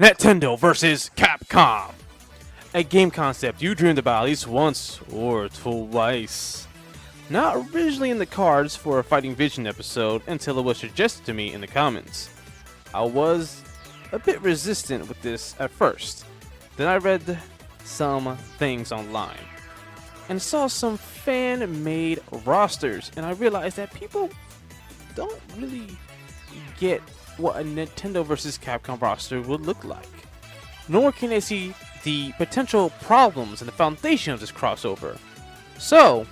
Nintendo vs. Capcom. A game concept you dreamed about at least once or twice. Not originally in the cards for a Fighting Vision episode until it was suggested to me in the comments. I was a bit resistant with this at first. Then I read some things online and saw some fan-made rosters, and I realized that people don't really get what a Nintendo vs. Capcom roster would look like. Nor can they see the potential problems and the foundation of this crossover. So,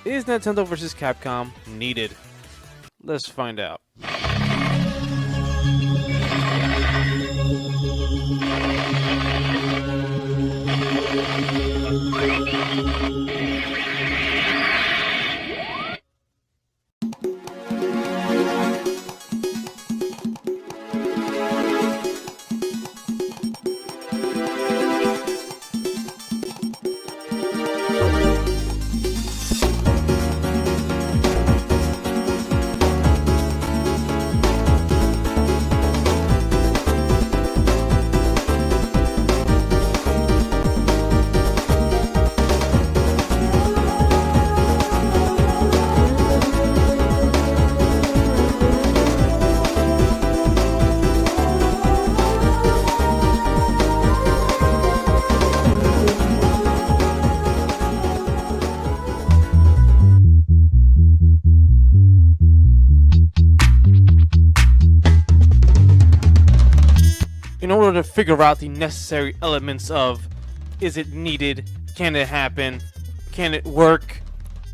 is Nintendo vs. Capcom needed? Let's find out. In order to figure out the necessary elements of, is it needed, can it happen, can it work,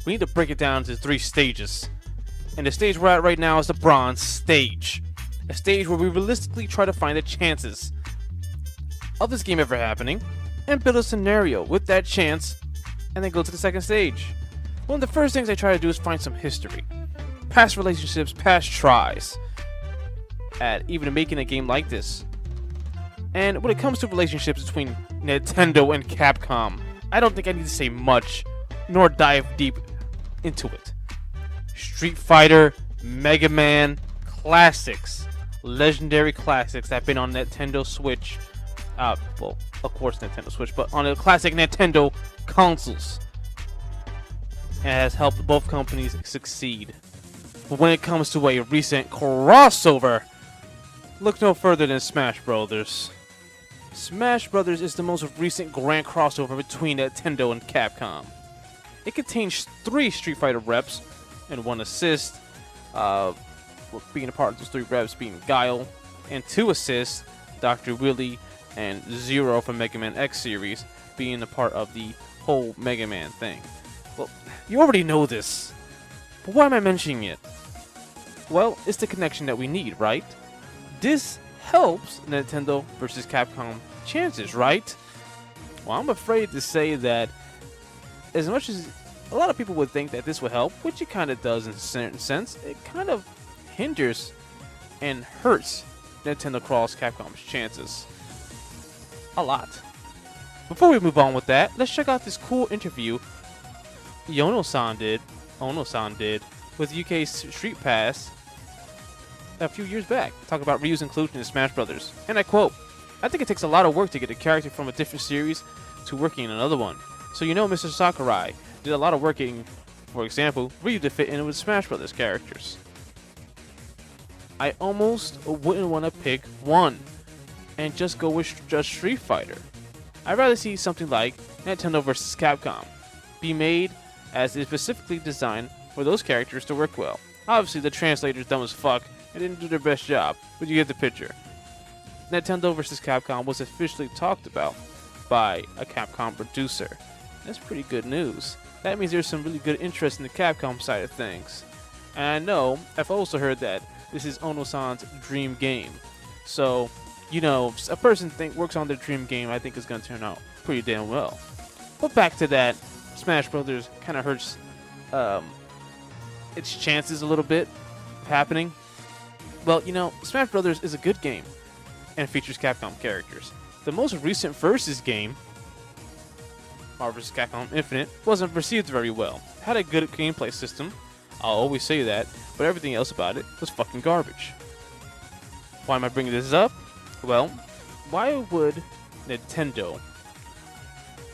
we need to break it down into 3 stages. And the stage we're at right now is the bronze stage. A stage where we realistically try to find the chances of this game ever happening, and build a scenario with that chance, and then go to the second stage. One of the first things I try to do is find some history. Past relationships, past tries, at even making a game like this. And when it comes to relationships between Nintendo and Capcom, I don't think I need to say much, nor dive deep into it. Street Fighter, Mega Man, classics, legendary classics that have been on Nintendo Switch, well, of course Nintendo Switch, but on the classic Nintendo consoles, and has helped both companies succeed. But when it comes to a recent crossover, look no further than Smash Brothers. Smash Brothers is the most recent grand crossover between Nintendo and Capcom. It contains 3 Street Fighter reps and 1 assist, being a part of those 3 reps being Guile, and 2 assists, Dr. Willy and Zero from Mega Man X series, being a part of the whole Mega Man thing. Well, you already know this, but why am I mentioning it? Well, it's the connection that we need, right? This helps Nintendo vs. Capcom chances, right? Well, I'm afraid to say that as much as a lot of people would think that this would help, which it kind of does in a certain sense, it kind of hinders and hurts Nintendo vs. Capcom's chances a lot. Before we move on with that, let's check out this cool interview Ono-san did with UK Street Pass a few years back, talk about Ryu's inclusion in Smash Brothers. And I quote, "I think it takes a lot of work to get a character from a different series to working in another one. So Mr. Sakurai did a lot of work getting, for example, Ryu to fit in with Smash Brothers characters. I almost wouldn't want to pick one and just go with just Street Fighter. I'd rather see something like Nintendo vs. Capcom be made as it's specifically designed for those characters to work well. Obviously, the translator's dumb as fuck and didn't do their best job, but you get the picture. Nintendo vs. Capcom was officially talked about by a Capcom producer. That's pretty good news. That means there's some really good interest in the Capcom side of things. And I know, I've also heard that this is Ono-san's dream game. So, a person works on their dream game, I think it's going to turn out pretty damn well. But back to that, Smash Brothers kind of hurts its chances a little bit of happening. Well, Smash Brothers is a good game and features Capcom characters. The most recent Versus game, Marvel vs. Capcom Infinite, wasn't received very well. Had a good gameplay system, I'll always say that, but everything else about it was fucking garbage. Why am I bringing this up? Well, why would Nintendo...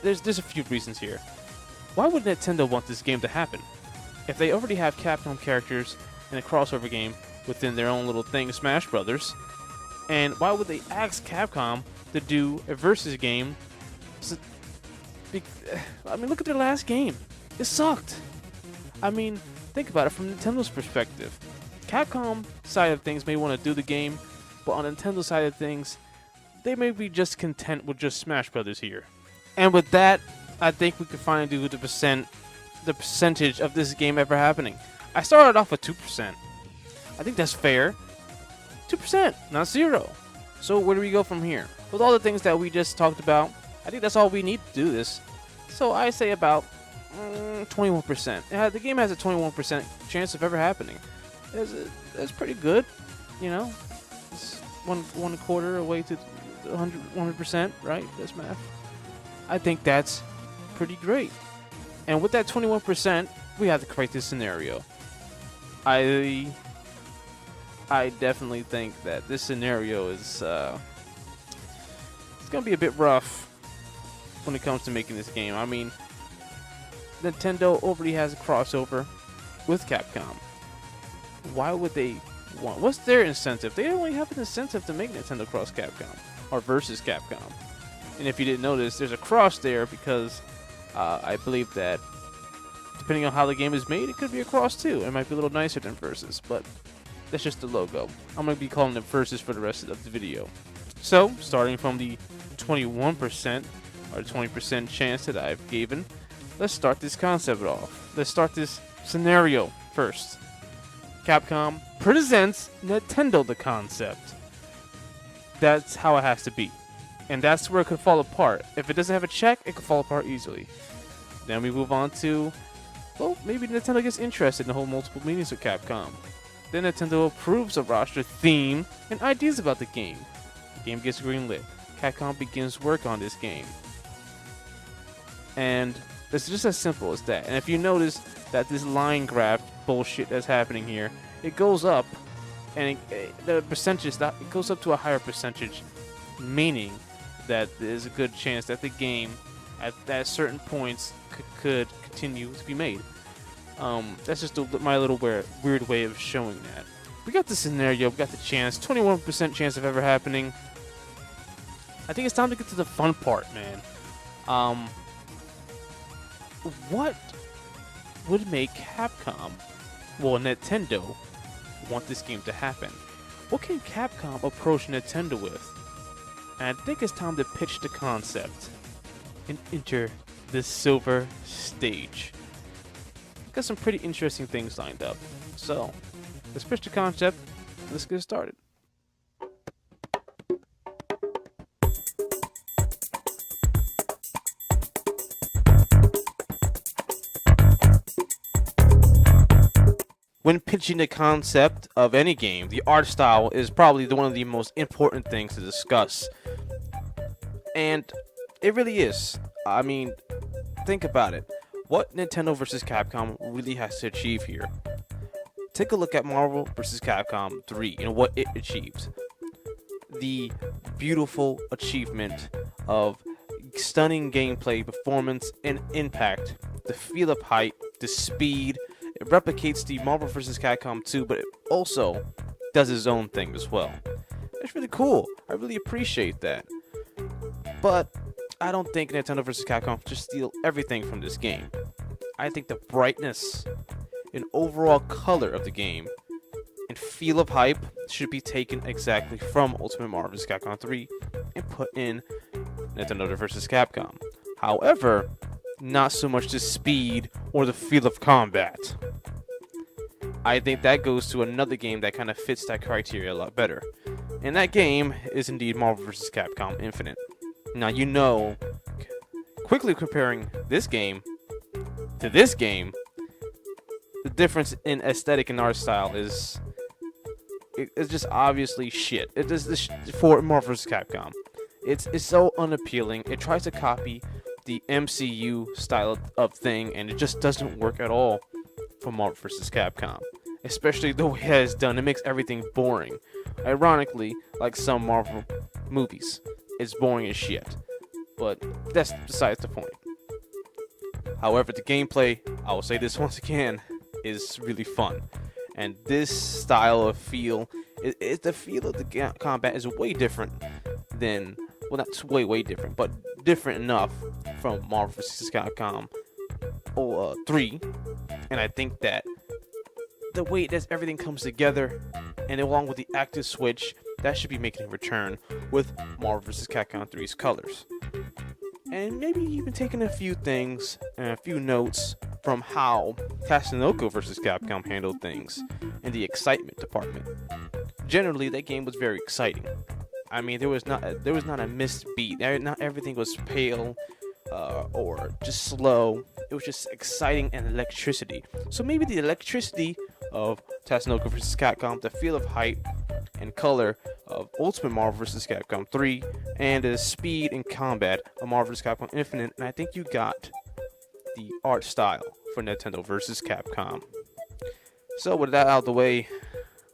There's a few reasons here. Why would Nintendo want this game to happen? If they already have Capcom characters in a crossover game within their own little thing, Smash Brothers, and why would they ask Capcom to do a versus game? I mean, look at their last game. It sucked. I mean, think about it from Nintendo's perspective. Capcom side of things may want to do the game, but on Nintendo's side of things, they may be just content with just Smash Brothers here. And with that, I think we can finally do the percentage of this game ever happening. I started off with 2%. I think that's fair. 2%, not 0. So where do we go from here? With all the things that we just talked about, I think that's all we need to do this. So I say about 21%. The game has a 21% chance of ever happening. That's pretty good, you know. It's one quarter away to 100%, right? That's math. I think that's pretty great. And with that 21%, we have to create this scenario. I definitely think that this scenario is it's gonna be a bit rough when it comes to making this game. I mean, Nintendo already has a crossover with Capcom. Why would they want? What's their incentive? They don't really have an incentive to make Nintendo cross Capcom or versus Capcom. And if you didn't notice, there's a cross there because I believe that depending on how the game is made, it could be a cross too. It might be a little nicer than versus, but that's just the logo. I'm going to be calling it versus for the rest of the video. So, starting from the 21% or 20% chance that I've given, let's start this concept off. Let's start this scenario first. Capcom presents Nintendo the concept. That's how it has to be. And that's where it could fall apart. If it doesn't have a check, it could fall apart easily. Then we move on to, well, maybe Nintendo gets interested in the whole multiple meetings with Capcom. Then Nintendo approves of roster theme and ideas about the game. The game gets greenlit. Capcom begins work on this game. And it's just as simple as that. And if you notice that this line graph bullshit that's happening here, it goes up, and the percentage, it goes up to a higher percentage, meaning that there's a good chance that the game at certain points could continue to be made. That's just my little weird way of showing that. We got the scenario, we got the chance, 21% chance of ever happening. I think it's time to get to the fun part, man. What would make Capcom, well, Nintendo, want this game to happen? What can Capcom approach Nintendo with? And I think it's time to pitch the concept and enter the silver stage. Got some pretty interesting things lined up. So, let's pitch the concept. Let's get started. When pitching the concept of any game, the art style is probably one of the most important things to discuss. And it really is. I mean, think about it. What Nintendo vs. Capcom really has to achieve here. Take a look at Marvel vs. Capcom 3 and what it achieved. The beautiful achievement of stunning gameplay, performance, and impact. The feel of hype, the speed. It replicates the Marvel vs. Capcom 2, but it also does its own thing as well. That's really cool. I really appreciate that. But I don't think Nintendo vs. Capcom should steal everything from this game. I think the brightness and overall color of the game and feel of hype should be taken exactly from Ultimate Marvel vs. Capcom 3 and put in Nintendo vs. Capcom. However, not so much the speed or the feel of combat. I think that goes to another game that kind of fits that criteria a lot better. And that game is indeed Marvel vs. Capcom Infinite. Now, you know, quickly comparing this game to this game, the difference in aesthetic and art style is it's just obviously shit. It is for Marvel vs. Capcom. It's so unappealing. It tries to copy the MCU style of thing, and it just doesn't work at all for Marvel vs. Capcom. Especially the way it's done, it makes everything boring. Ironically, like some Marvel movies. it's boring as shit. But that's besides the point. However, the gameplay, I will say this once again, is really fun. And this style of feel, the feel of the combat is way different than, well, not way different, but different enough from Marvel vs. Capcom 3. And I think that the way that everything comes together, and along with the active switch, that should be making a return with Marvel vs. Capcom 3's colors. And maybe even taking a few things and a few notes from how Tatsunoko vs. Capcom handled things in the excitement department. Generally, that game was very exciting. I mean, there was not a missed beat. Not everything was pale or just slow. It was just exciting and electricity. So maybe the electricity of Tatsunoko vs. Capcom, the feel of hype and color of Ultimate Marvel vs. Capcom 3, and the speed and combat of Marvel vs. Capcom Infinite, and I think you got the art style for Nintendo vs. Capcom. So with that out of the way,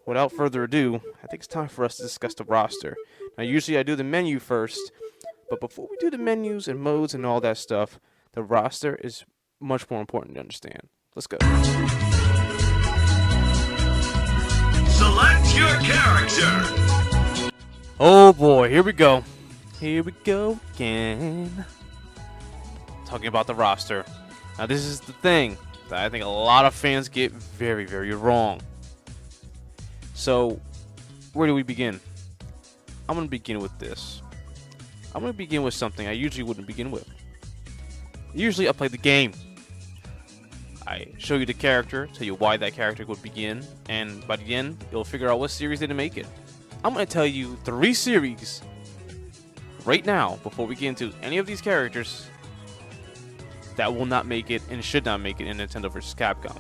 without further ado, I think it's time for us to discuss the roster. Now usually I do the menu first, but before we do the menus and modes and all that stuff, the roster is much more important to understand. Let's go. Select your character. Oh boy, here we go. Here we go again. Talking about the roster. Now this is the thing that I think a lot of fans get very, very wrong. So, where do we begin? I'm going to begin with this. I'm going to begin with something I usually wouldn't begin with. Usually I play the game. I show you the character, tell you why that character would begin, and by the end, you'll figure out what series didn't make it. I'm going to tell you 3 series right now, before we get into any of these characters, that will not make it and should not make it in Nintendo vs. Capcom.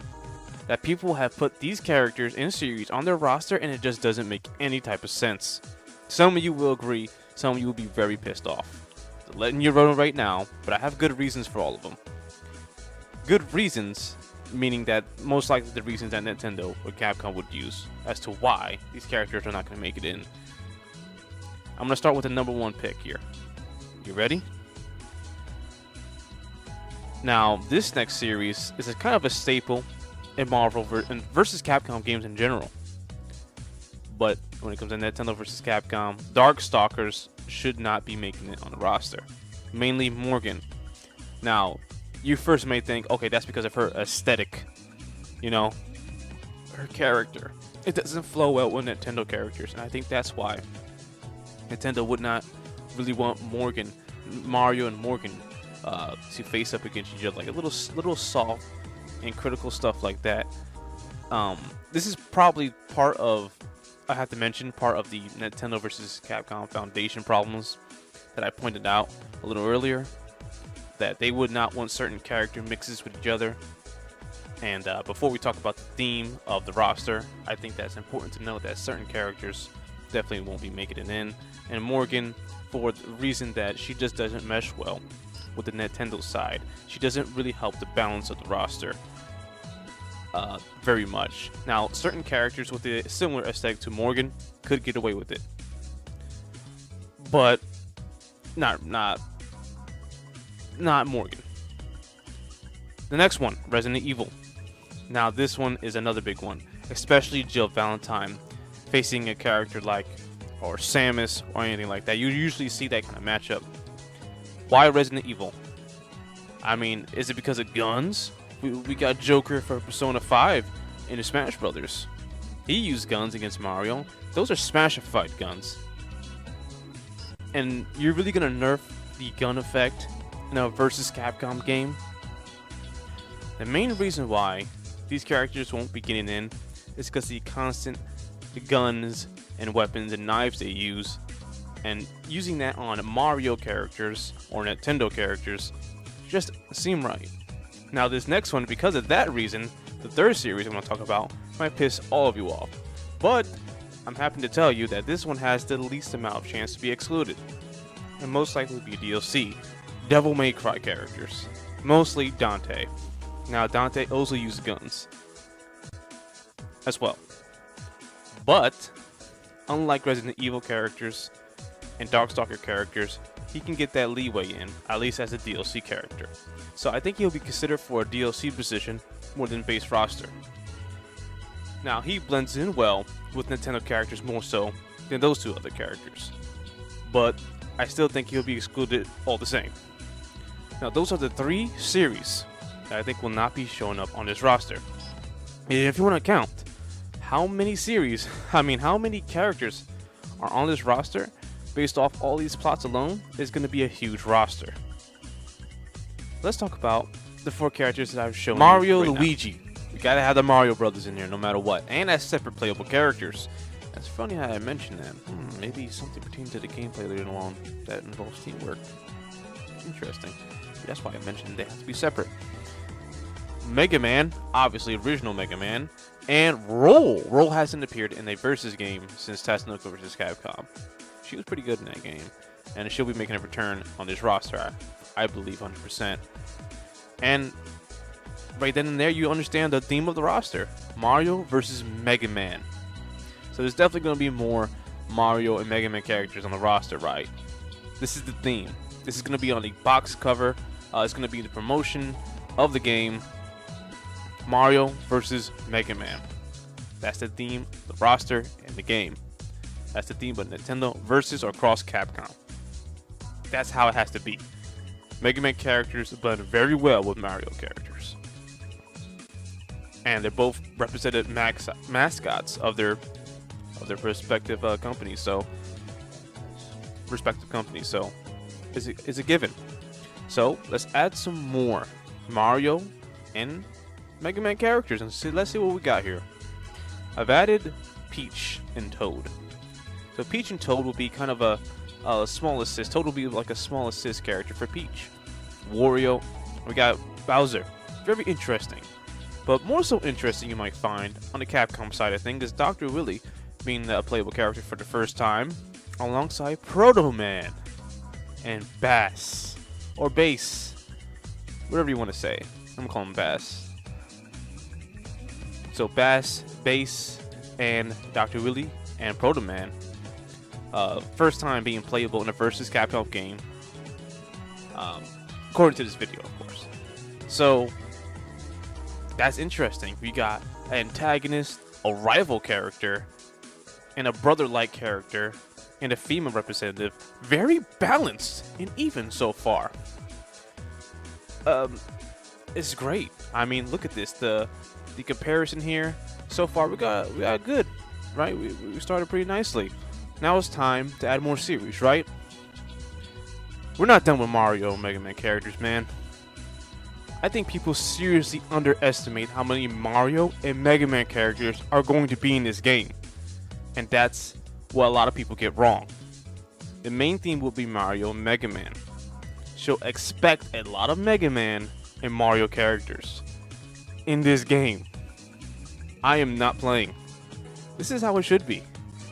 That people have put these characters in series on their roster and it just doesn't make any type of sense. Some of you will agree, some of you will be very pissed off. So letting you know right now, but I have good reasons for all of them. Good reasons, meaning that most likely the reasons that Nintendo or Capcom would use as to why these characters are not going to make it in. I'm going to start with the number 1 pick here. You ready? Now, this next series is a kind of a staple in Marvel versus Capcom games in general. But when it comes to Nintendo vs. Capcom, Darkstalkers should not be making it on the roster. Mainly Morgan. Now, you first may think, okay, that's because of her aesthetic. You know, her character. It doesn't flow well with Nintendo characters, and I think that's why Nintendo would not really want Mario and Morgan to face up against each other, like a little soft and critical stuff like that. This is probably part of, I have to mention, part of the Nintendo vs. Capcom Foundation problems that I pointed out a little earlier, that they would not want certain character mixes with each other. And before we talk about the theme of the roster, I think that's important to note that certain characters definitely won't be making it in. And Morgan, for the reason that she just doesn't mesh well with the Nintendo side. She doesn't really help the balance of the roster very much. Now, certain characters with a similar aesthetic to Morgan could get away with it, but not Morgan. The next one, Resident Evil. Now, this one is another big one, especially Jill Valentine facing a character like or Samus or anything like that. You usually see that kind of matchup. Why Resident Evil? I mean, is it because of guns? We got Joker for Persona 5 in the Smash Brothers. He used guns against Mario. Those are Smash-ified guns. And you're really gonna nerf the gun effect in a versus Capcom game? The main reason why these characters won't be getting in is because the constant guns and weapons and knives they use, and using that on Mario characters or Nintendo characters just seem right. Now this next one, because of that reason, the third series I'm going to talk about might piss all of you off. But I'm happy to tell you that this one has the least amount of chance to be excluded, and most likely be DLC. Devil May Cry characters. Mostly Dante. Now Dante also uses guns as well. But unlike Resident Evil characters and Darkstalker characters, he can get that leeway in, at least as a DLC character. So I think he'll be considered for a DLC position more than base roster. Now, he blends in well with Nintendo characters more so than those two other characters, but I still think he'll be excluded all the same. Now, those are the 3 series that I think will not be showing up on this roster. And if you want to count how many series, how many characters are on this roster, based off all these plots alone, is going to be a huge roster. Let's talk about the 4 characters that I've shown. Mario, Luigi. We gotta have the Mario Brothers in here no matter what, and as separate playable characters. That's funny how I mentioned that. Maybe something pertaining to the gameplay later on that involves teamwork. Interesting. That's why I mentioned they have to be separate. Mega Man, obviously original Mega Man, and Roll. Roll hasn't appeared in a versus game since Tatsunoko vs. Capcom. She was pretty good in that game, and she'll be making a return on this roster, I believe 100%. And right then and there, you understand the theme of the roster: Mario versus Mega Man. So there's definitely going to be more Mario and Mega Man characters on the roster, right? This is the theme. This is going to be on the box cover. It's going to be the promotion of the game: Mario versus Mega Man. That's the theme, the roster, and the game. That's the theme of Nintendo versus or cross Capcom. That's how it has to be. Mega Man characters blend very well with Mario characters. And they're both represented mascots of their respective companies. So, it's a given. So let's add some more Mario and Mega Man characters and let's see what we got here. I've added Peach and Toad. So Peach and Toad will be kind of a small assist. Toad will be like a small assist character for Peach. Wario, we got Bowser. Very interesting. But more so interesting, you might find, on the Capcom side of things, is Dr. Willy being a playable character for the first time, alongside Proto Man and Bass, or Bass, whatever you want to say. I'm gonna call him Bass. So Bass, and Dr. Willy and Proto Man. First time being playable in a versus Capcom game, according to this video, of course. So that's interesting. We got an antagonist, a rival character, and a brother-like character, and a female representative. Very balanced and even so far. It's great. I mean, look at this. The comparison here. So far, we got good, right? We started pretty nicely. Now it's time to add more series, right? We're not done with Mario and Mega Man characters, man. I think people seriously underestimate how many Mario and Mega Man characters are going to be in this game. And that's what a lot of people get wrong. The main theme will be Mario and Mega Man. So expect a lot of Mega Man and Mario characters in this game. I am not playing. This is how it should be.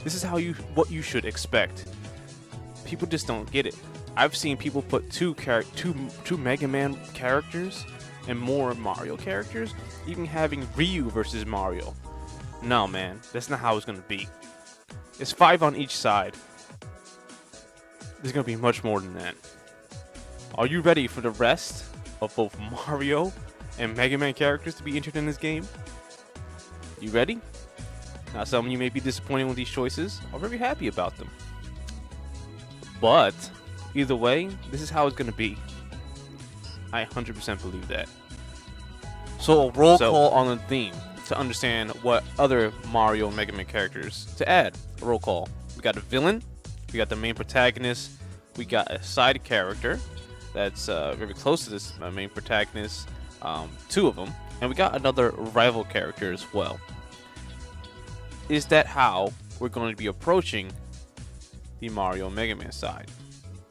This is what you should expect. People just don't get it. I've seen people put two Mega Man characters and more Mario characters, even having Ryu versus Mario. No, man, that's not how it's gonna be. It's 5 on each side. There's gonna be much more than that. Are you ready for the rest of both Mario and Mega Man characters to be entered in this game? You ready? Now, some of you may be disappointed with these choices. I'm very happy about them. But either way, this is how it's going to be. I 100% believe that. So a roll call on the theme to understand what other Mario and Mega Man characters to add. A roll call. We got a villain. We got the main protagonist. We got a side character that's very close to this main protagonist. 2 of them. And we got another rival character as well. Is that how we're going to be approaching the Mario and Mega Man side?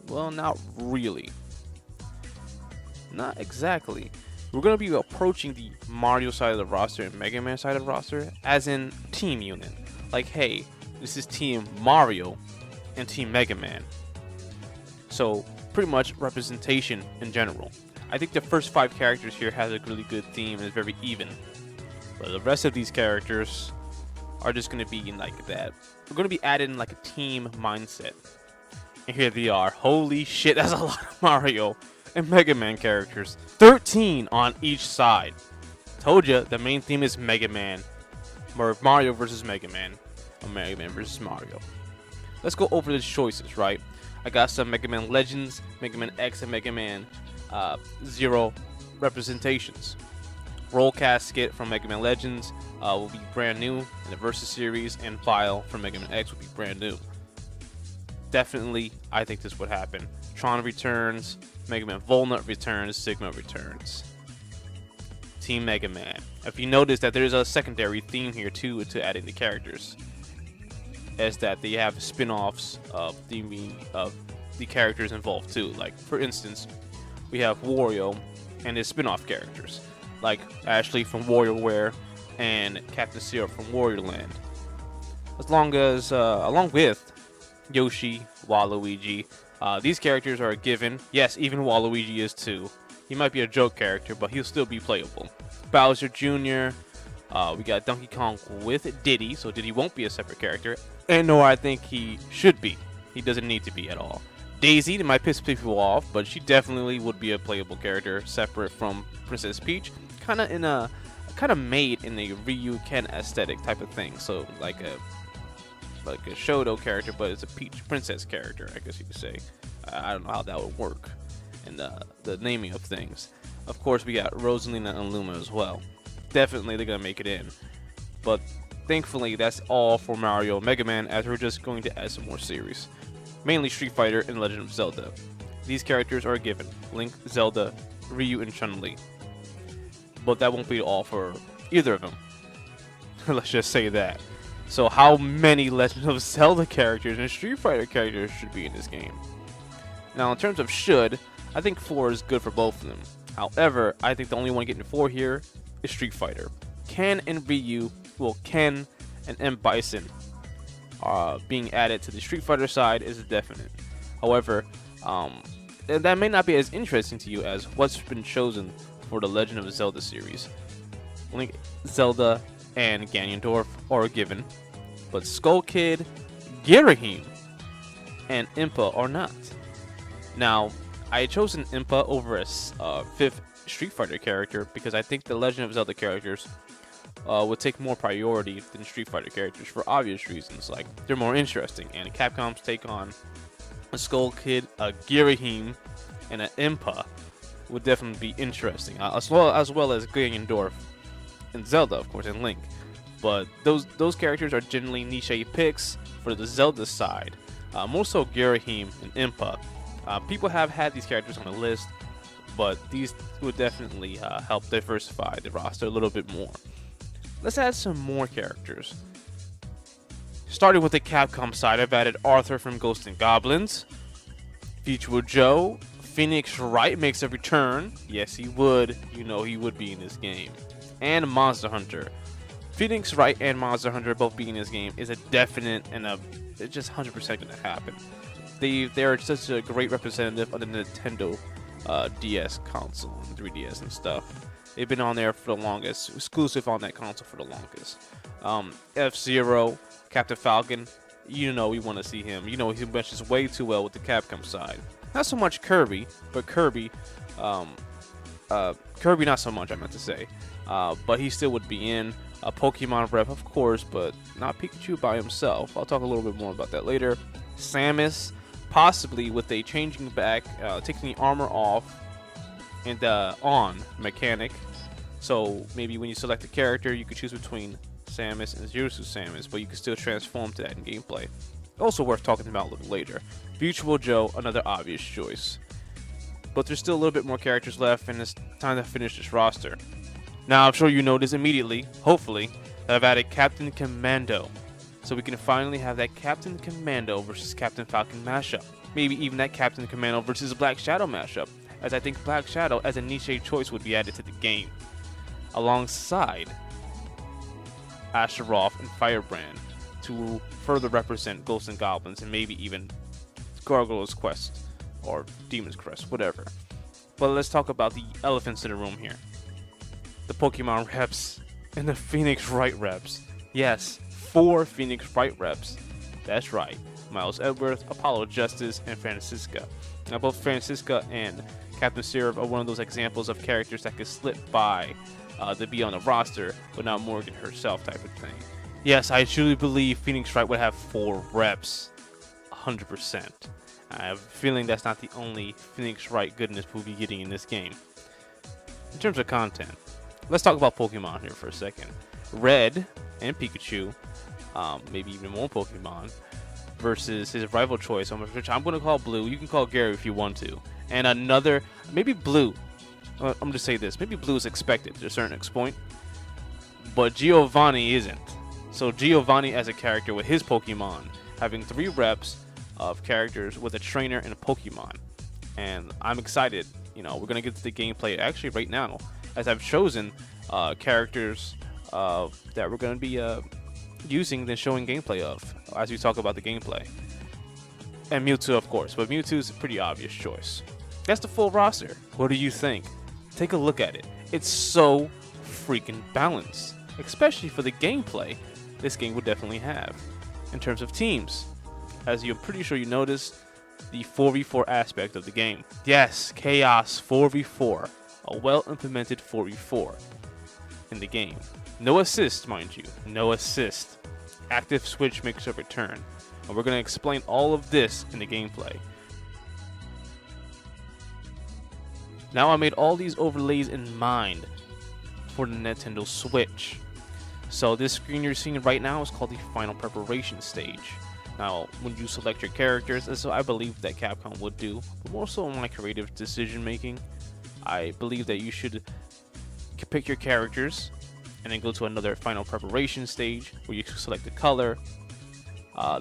Well, not really. Not exactly. We're going to be approaching the Mario side of the roster and Mega Man side of the roster as in team unit. Like, hey, this is Team Mario and Team Mega Man. So, pretty much representation in general. I think the first 5 characters here has a really good theme and is very even. But the rest of these characters are just going to be like that. We're going to be adding like a team mindset. And here they are. Holy shit, that's a lot of Mario and Mega Man characters. 13 on each side. Told ya, the main theme is Mega Man. Or Mario versus Mega Man. Or Mega Man versus Mario. Let's go over the choices, right? I got some Mega Man Legends, Mega Man X, and Mega Man Zero representations. Roll Casket from Mega Man Legends will be brand new in the Versus series, and Vile from Mega Man X will be brand new. Definitely, I think this would happen. Tron returns, Mega Man Volnut returns, Sigma returns. Team Mega Man. If you notice that there's a secondary theme here too to adding the characters, is that they have spin-offs of the characters involved too. Like for instance, we have Wario and his spin-off characters, like Ashley from WarioWare and Captain Syrup from Wario Land. Along with Yoshi, Waluigi, these characters are a given. Yes, even Waluigi is too. He might be a joke character, but he'll still be playable. Bowser Jr. We got Donkey Kong with Diddy, so Diddy won't be a separate character. And no, I think he should be. He doesn't need to be at all. Daisy, that might piss people off, but she definitely would be a playable character, separate from Princess Peach. Kind of made in a Ryu Ken aesthetic type of thing. So like a Shoto character, but it's a Peach Princess character, I guess you could say. I don't know how that would work in the naming of things. Of course, we got Rosalina and Luma as well. Definitely they're gonna make it in, but thankfully that's all for Mario and Mega Man, as we're just going to add some more series, mainly Street Fighter and Legend of Zelda. These characters are a given: Link, Zelda, Ryu, and Chun-Li. But that won't be all for either of them. Let's just say that. So how many Legend of Zelda characters and Street Fighter characters should be in this game? Now, in terms of should, I think 4 is good for both of them. However, I think the only one getting 4 here is Street Fighter. Ken and Ryu, Ken and M. Bison being added to the Street Fighter side is definite. However, that may not be as interesting to you as what's been chosen for the Legend of Zelda series. Link, Zelda, and Ganondorf are a given, but Skull Kid, Girahim, and Impa are not. Now, I had chosen Impa over a 5th Street Fighter character because I think the Legend of Zelda characters would take more priority than Street Fighter characters for obvious reasons, like they're more interesting, and Capcom's take on a Skull Kid, a Girahim, and an Impa would definitely be interesting, as well as Ganondorf and Zelda, of course, and Link. But those characters are generally niche picks for the Zelda side, more so Girahim and Impa. People have had these characters on the list, but these would definitely help diversify the roster a little bit more. Let's add some more characters. Starting with the Capcom side, I've added Arthur from Ghosts and Goblins, Future Joe, Phoenix Wright makes a return. Yes, he would. You know he would be in this game. And Monster Hunter. Phoenix Wright and Monster Hunter both being in this game is a definite and it's just 100% going to happen. They are such a great representative of the Nintendo DS console and 3DS and stuff. They've been on there for the longest, exclusive on that console for the longest. F-Zero, Captain Falcon, you know we want to see him. You know he meshes way too well with the Capcom side. Not so much Kirby, but Kirby not so much, I meant to say. But he still would be in. A Pokemon rep, of course, but not Pikachu by himself. I'll talk a little bit more about that later. Samus, possibly with a changing back, taking the armor off and on mechanic. So maybe when you select a character, you could choose between Samus and Zero Suit Samus, but you can still transform to that in gameplay. Also worth talking about a little later. Virtual Joe, another obvious choice. But there's still a little bit more characters left, and it's time to finish this roster. Now, I'm sure you noticed immediately, hopefully, that I've added Captain Commando. So we can finally have that Captain Commando versus Captain Falcon mashup. Maybe even that Captain Commando versus Black Shadow mashup, as I think Black Shadow as a niche choice would be added to the game, alongside Astaroth and Firebrand to further represent Ghosts and Goblins and maybe even Gargoyle's Quest or Demon's Crest, whatever. But let's talk about the elephants in the room here. The Pokemon reps and the Phoenix Wright reps. Yes, 4 Phoenix Wright reps. That's right. Miles Edgeworth, Apollo Justice, and Francisca. Now both Francisca and Captain Syrup are one of those examples of characters that could slip by to be on the roster, but not Morgan herself type of thing. Yes, I truly believe Phoenix Wright would have 4 reps, 100%. I have a feeling that's not the only Phoenix Wright goodness we'll be getting in this game. In terms of content, let's talk about Pokemon here for a second. Red and Pikachu, maybe even more Pokemon, versus his rival choice, which I'm going to call Blue. You can call Gary if you want to. And another, maybe Blue. I'm going to say this. Maybe Blue is expected to a certain point, but Giovanni isn't. So Giovanni as a character with his Pokemon, having 3 reps of characters with a trainer and a Pokemon. And I'm excited. You know, we're going to get to the gameplay actually right now, as I've chosen characters that we're going to be using and showing gameplay of as we talk about the gameplay. And Mewtwo, of course, but Mewtwo's a pretty obvious choice. That's the full roster. What do you think? Take a look at it. It's so freaking balanced, especially for the gameplay this game would definitely have. In terms of teams, as you're pretty sure you noticed, the 4v4 aspect of the game. Yes, Chaos 4v4, a well-implemented 4v4 in the game. No assist, mind you, no assist. Active switch makes a return, and we're going to explain all of this in the gameplay. Now I made all these overlays in mind for the Nintendo Switch. So this screen you're seeing right now is called the final preparation stage. Now, when you select your characters, as I believe that Capcom would do, but more so in my creative decision making, I believe that you should pick your characters and then go to another final preparation stage where you select the color,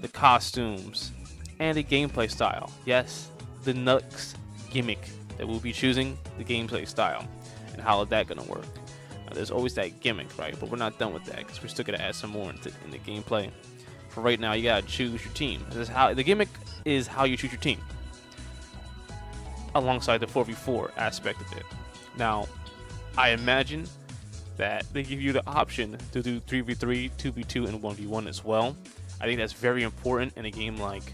the costumes, and the gameplay style. Yes, the next gimmick that we'll be choosing, the gameplay style, and how is that gonna work. Now, there's always that gimmick, right? But we're not done with that because we're still gonna add some more in the gameplay. For right now, you gotta choose your team. This is how the gimmick is how you choose your team, alongside the 4v4 aspect of it. Now, I imagine that they give you the option to do 3v3, 2v2, and 1v1 as well. I think that's very important in a game like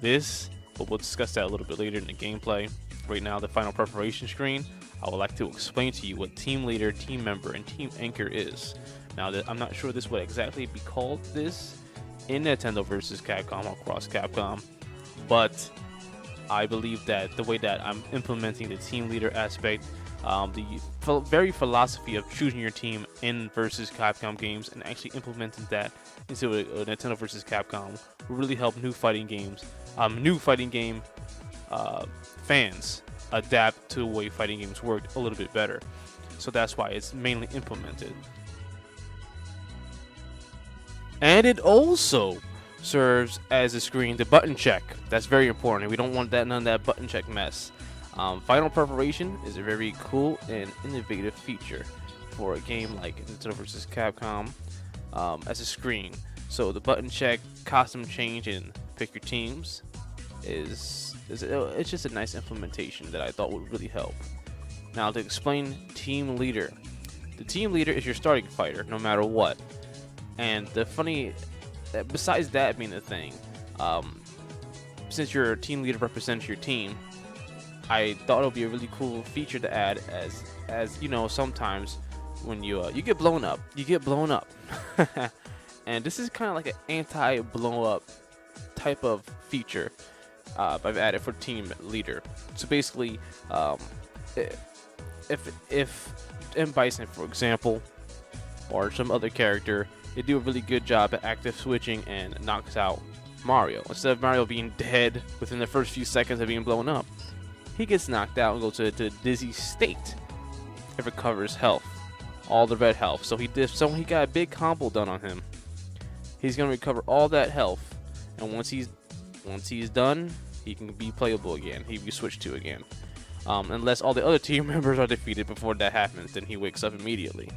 this, but we'll discuss that a little bit later in the gameplay. Right now, the final preparation screen, I would like to explain to you what team leader, team member, and team anchor is. Now, I'm not sure this would exactly be called this in Nintendo versus Capcom or Cross Capcom, but I believe that the way that I'm implementing the team leader aspect, the very philosophy of choosing your team in versus Capcom games and actually implementing that into a Nintendo versus Capcom will really help new fighting game fans adapt to the way fighting games work a little bit better. So that's why it's mainly implemented. And it also serves as a screen to button check. That's very important. We don't want none of that button check mess. Final preparation is a very cool and innovative feature for a game like Nintendo vs. Capcom as a screen. So the button check, costume change, and pick your teams it's just a nice implementation that I thought would really help. Now to explain team leader. The team leader is your starting fighter, no matter what. And besides that being the thing, since your team leader represents your team, I thought it would be a really cool feature to add as you know, sometimes when you get blown up, and this is kind of like an anti-blow up type of feature I've added for team leader. So basically, if M. Bison, for example, or some other character, they do a really good job at active switching and knocks out Mario. Instead of Mario being dead within the first few seconds of being blown up, he gets knocked out and goes to a dizzy state. It recovers health, all the red health. So he got a big combo done on him. He's gonna recover all that health, and once he's done, he can be playable again. He can be switched to again, unless all the other team members are defeated before that happens. Then he wakes up immediately.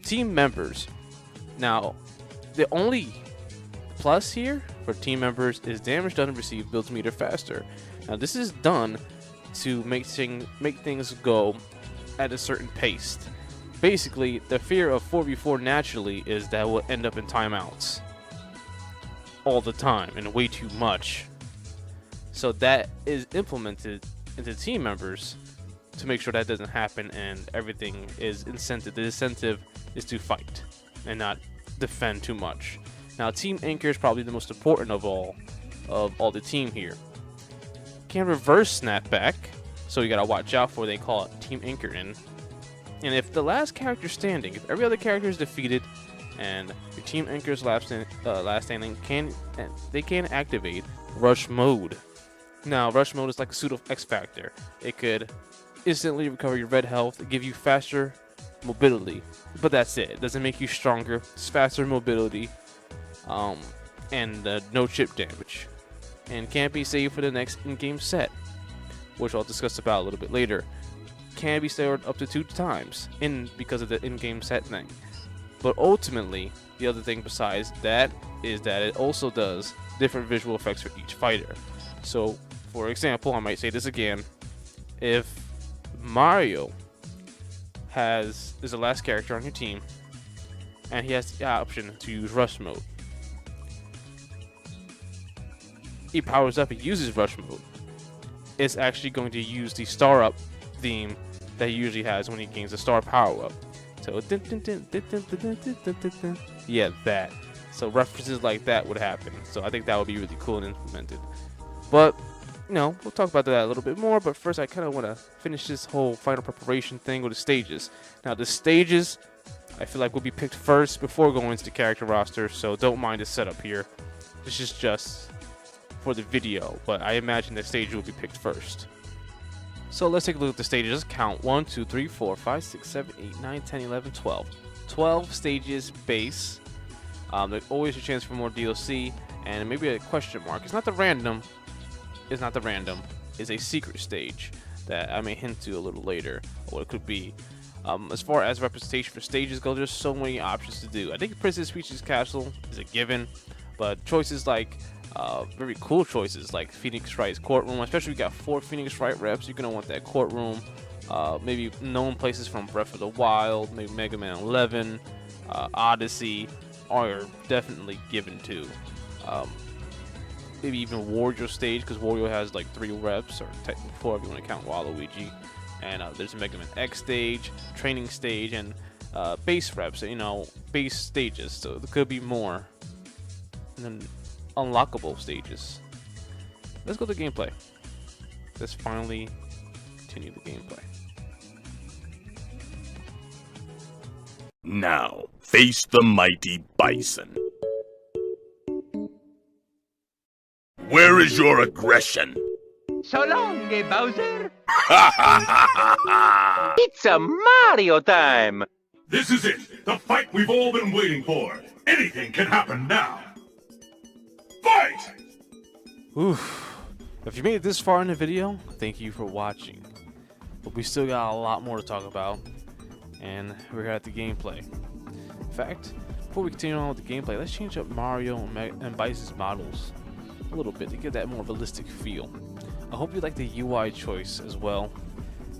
Team members. Now, the only plus here for team members is damage done and received builds meter faster. Now, this is done to make things go at a certain pace. Basically, the fear of 4v4 naturally is that we'll end up in timeouts. all the time and way too much. So that is implemented into team members to make sure that doesn't happen, and everything is incentive. The incentive is to fight and not defend too much. Now, team anchor is probably the most important of all the team here. Can reverse snapback, so you gotta watch out for. They call it team anchor in. And if the last character standing, if every other character is defeated, and your team anchor's last standing, they can activate rush mode. Now, rush mode is like a pseudo X Factor. It could instantly recover your red health, give you faster mobility, but that's it. It doesn't make you stronger. It's faster mobility, and no chip damage, and can't be saved for the next in-game set, which I'll discuss about a little bit later. Can be stored up to 2 times because of the in-game set thing. But ultimately, the other thing besides that is that it also does different visual effects for each fighter. So, for example, I might say this again: if Mario is the last character on your team, and he has the option to use rush mode, he powers up and uses rush mode, it's actually going to use the star up theme that he usually has when he gains a star power up. So yeah, that. So references like that would happen. So I think that would be really cool and implemented. But we'll talk about that a little bit more. But first, I kind of want to finish this whole final preparation thing with the stages. Now, the stages, I feel like will be picked first before going into the character roster. So don't mind the setup here. This is just for the video, but I imagine the stage will be picked first. So let's take a look at the stages. Let's count 1, 2, 3, 4, 5, 6, 7, 8, 9, 10, 11, 12. 12 stages base. There's always a chance for more DLC and maybe a question mark. It's not the random. It's a secret stage that I may hint to a little later what it could be. As far as representation for stages go, there's so many options to do. I think Princess Peach's Castle is a given, but choices like very cool choices like Phoenix Wright's courtroom, especially if you got 4 Phoenix Wright reps, you're gonna want that courtroom. Maybe known places from Breath of the Wild, maybe Mega Man 11, Odyssey are definitely given too. Maybe even Wario stage, because Wario has like 3 reps, or technically 4 if you want to count Waluigi. And there's a Mega Man X stage, training stage, and base reps, base stages. So there could be more. And then unlockable stages. Let's go to gameplay. Let's finally continue the gameplay. Now, face the mighty bison. Where is your aggression? So long, Bowser. It's a Mario time. This is it, the fight we've all been waiting for. Anything can happen now. Fight! Oof. If you made it this far in the video, thank you for watching. But we still got a lot more to talk about, and we're here at the gameplay. In fact, before we continue on with the gameplay, let's change up Mario and Bison models a little bit to give that more realistic feel. I hope you like the UI choice as well.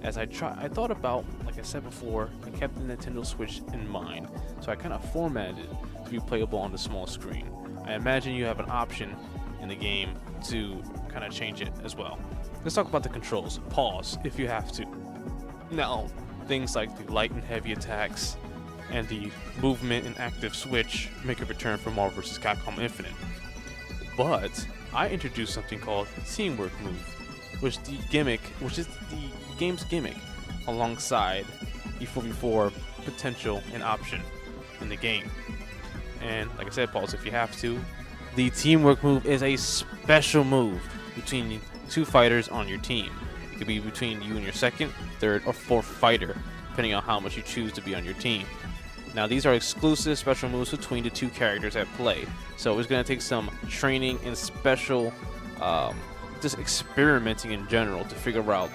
As I thought about, like I said before, I kept the Nintendo Switch in mind, so I kind of formatted it to be playable on the small screen. I imagine you have an option in the game to kind of change it as well. Let's talk about the controls. Pause if you have to. Now, things like the light and heavy attacks and the movement and active switch make a return for Marvel vs. Capcom Infinite. But I introduced something called Teamwork Move, which is the game's gimmick, alongside the 4v4 potential and option in the game. And like I said, pause if you have to. The Teamwork Move is a special move between 2 fighters on your team. It could be between you and your second, third, or fourth fighter, depending on how much you choose to be on your team. Now, these are exclusive special moves between the 2 characters at play, so it's going to take some training and special just experimenting in general to figure out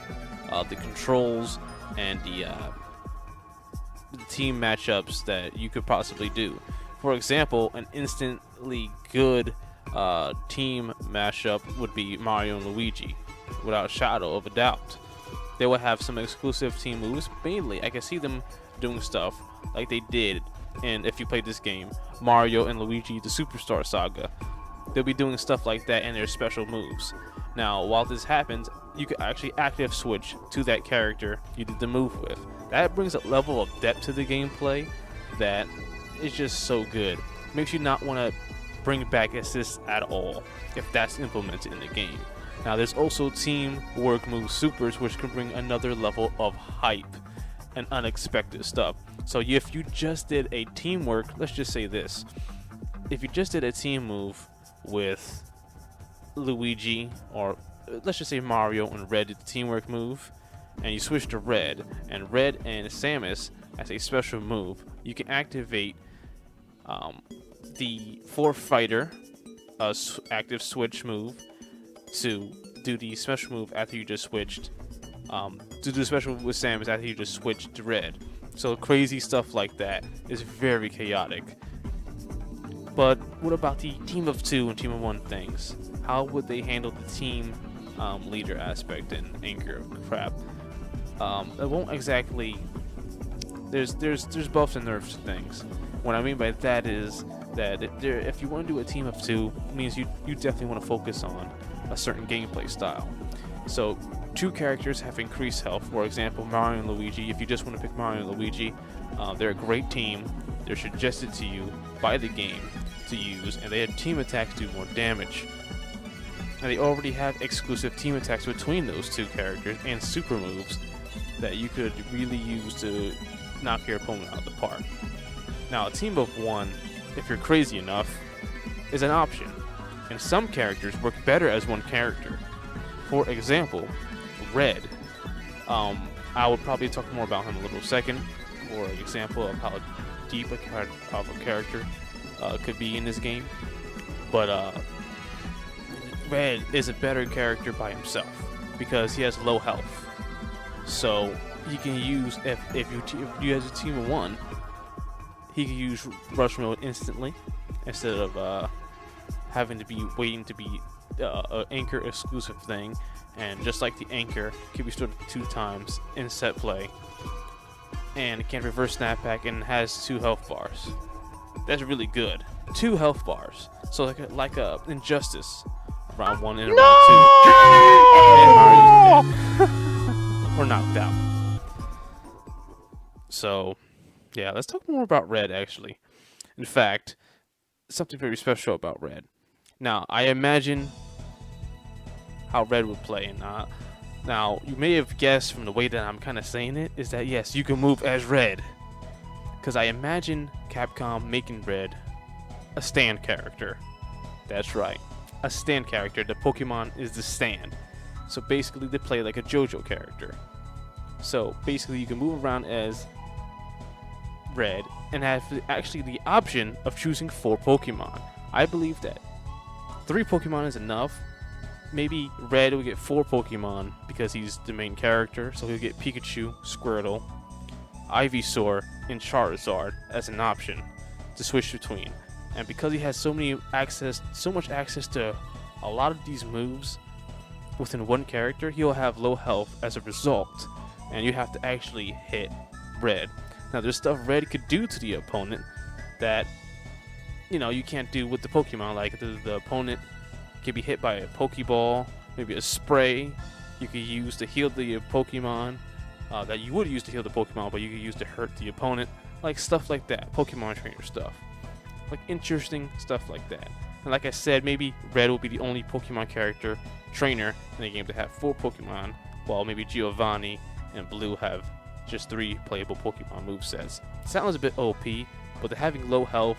the controls and the team matchups that you could possibly do. For example, an instantly good team mashup would be Mario and Luigi, without a shadow of a doubt. They will have some exclusive team moves. Mainly, I can see them doing stuff like they did, and if you played this game, Mario and Luigi: The Superstar Saga. they'll be doing stuff like that in their special moves. Now, while this happens, you can actually active switch to that character you did the move with. That brings a level of depth to the gameplay that is just so good. Makes you not want to bring back assists at all if that's implemented in the game. Now, there's also teamwork move supers, which can bring another level of hype and unexpected stuff. So if you just did a teamwork, let's just say this. If you just did a team move with Luigi, or let's just say Mario and Red did the teamwork move, and you switch to Red, and Red and Samus as a special move, you can activate the 4 fighter active switch move to do the special move after you just switched. To do the special move with Samus after you just switched to Red. So crazy stuff like that is very chaotic. But what about the team of 2 and team of 1 things? How would they handle the team leader aspect and anchor crap? It won't exactly. There's buffs and nerfs to things. What I mean by that is that if you want to do a team of 2, it means you definitely want to focus on a certain gameplay style. So 2 characters have increased health. For example, Mario and Luigi. If you just want to pick Mario and Luigi, they're a great team. They're suggested to you by the game to use, and they have team attacks do more damage. And they already have exclusive team attacks between those 2 characters and super moves that you could really use to knock your opponent out of the park. Now, a team of 1, if you're crazy enough, is an option, and some characters work better as 1 character. For example, Red. I would probably talk more about him in a little second, for an example of how deep a character could be in this game. But Red is a better character by himself because he has low health. So he can use if you have a team of 1, he can use rush mode instantly instead of having to be waiting to be an anchor exclusive thing. And just like the anchor, can be stored 2 times in set play, and it can reverse snapback and has 2 health bars. That's really good. 2 health bars. So like a Injustice, round 1 and round 2. Or knocked out. So yeah, let's talk more about Red actually. In fact, something very special about Red. Now, I imagine how Red would play, and now you may have guessed from the way that I'm kind of saying it is that yes, you can move as Red, because I imagine Capcom making Red a stand character. That's right, a stand character. The Pokemon is the stand, so basically they play like a JoJo character. So basically you can move around as Red and have actually the option of choosing 4 Pokemon. I believe that 3 Pokemon is enough. Maybe Red will get 4 Pokemon because he's the main character, so he'll get Pikachu, Squirtle, Ivysaur, and Charizard as an option to switch between. And because he has so much access to a lot of these moves within 1 character, he'll have low health as a result, and you have to actually hit Red. Now, there's stuff Red could do to the opponent that you can't do with the Pokemon. Like the opponent can be hit by a Pokeball, maybe a spray you could use to heal the Pokemon that you would use to heal the Pokemon, but you could use to hurt the opponent. Like stuff like that, Pokemon trainer stuff. Like interesting stuff like that. And like I said, maybe Red will be the only Pokemon character trainer in the game to have 4 Pokemon, while maybe Giovanni and Blue have just 3 playable Pokemon movesets. Sounds a bit OP, but having low health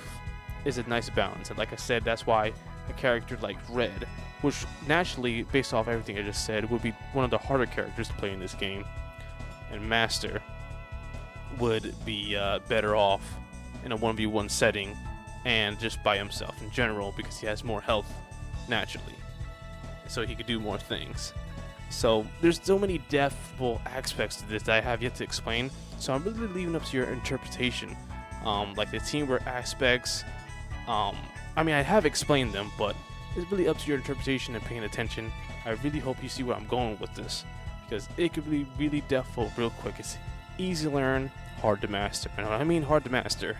is a nice balance. And like I said, that's why a character like Red, which naturally, based off everything I just said, would be one of the harder characters to play in this game, and Master would be better off in a 1v1 setting and just by himself in general because he has more health naturally, so he could do more things. So there's so many depthful aspects to this that I have yet to explain, so I'm really leaving up to your interpretation. Like the teamwork aspects, I mean, I have explained them, but it's really up to your interpretation and paying attention. I really hope you see where I'm going with this, because it could be really depthful real quick. It's easy to learn, hard to master. And when I mean hard to master,